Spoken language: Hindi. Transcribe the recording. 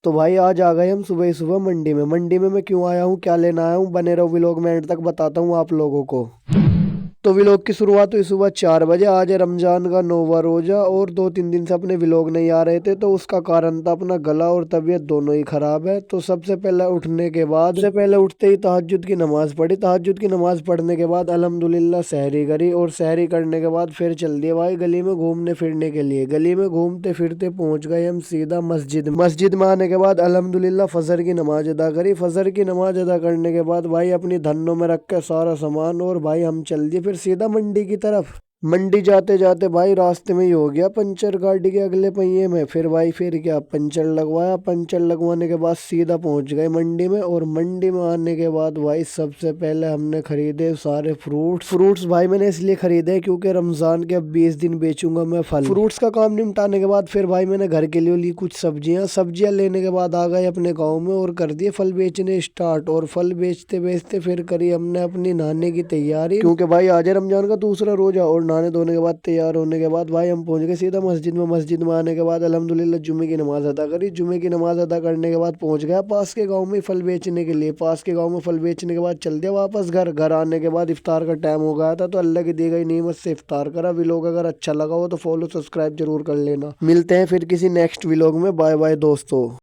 तो भाई आज आ गए हम सुबह ही सुबह मंडी में मैं क्यों आया हूँ, क्या लेना आया हूँ, बने रहो व्लॉग में एंड तक बताता हूँ आप लोगों को। तो व्लॉग की शुरुआत हुई सुबह 4 बजे। आज है रमजान का 9वां रोजा और 2-3 दिन से अपने व्लॉग नहीं आ रहे थे, तो उसका कारण था अपना गला और तबीयत दोनों ही खराब है। तो सबसे पहले उठने के बाद सबसे पहले उठते ही तहज्जुद की नमाज पढ़ी। तहज्जुद की नमाज पढ़ने के बाद अल्हम्दुलिल्लाह सहरी करी और सहरी करने के बाद फिर चल दिए भाई गली में घूमने फिरने के लिए। गली में घूमते फिरते पहुंच गए हम सीधा मस्जिद में आने के बाद अल्हम्दुलिल्लाह फजर की नमाज अदा करी। फजर की नमाज अदा करने के बाद भाई अपनी धन्नों में रख के सारा सामान और भाई हम चल दिए फिर सीधा मंडी की तरफ। मंडी जाते जाते भाई रास्ते में ही हो गया पंचर गाड़ी के अगले पहिए में। फिर भाई फिर क्या पंचर लगवाया। पंचर लगवाने के बाद सीधा पहुंच गए मंडी में। और मंडी में आने के बाद भाई सबसे पहले हमने खरीदे सारे फ्रूट्स भाई मैंने इसलिए खरीदे क्योंकि रमजान के अब 20 दिन बेचूंगा मैं फल। फ्रूट्स का काम निपटाने के बाद फिर भाई मैंने घर के लिए ली कुछ सब्जियां लेने के बाद आ गए अपने गाँव में और कर दिए फल बेचने स्टार्ट। और फल बेचते बेचते फिर करी हमने अपनी नहाने की तैयारी, क्योंकि भाई आज है रमजान का दूसरा रोजा। और नहाने धोने के बाद तैयार होने के बाद भाई हम पहुंच गए सीधा मस्जिद में आने के बाद अल्हम्दुलिल्लाह जुमे की नमाज अदा करी। जुमे की नमाज अदा करने के बाद पहुंच गया पास के गांव में फल बेचने के लिए। पास के गांव में फल बेचने के बाद चल दिया वापस घर आने के बाद इफ्तार का टाइम हो गया था, तो अल्लाह की दी गई नेमत से इफ्तार करा। व्लॉग अगर अच्छा लगा हो तो फॉलो सब्सक्राइब जरूर कर लेना। मिलते हैं फिर किसी नेक्स्ट व्लॉग में। बाय बाय दोस्तों।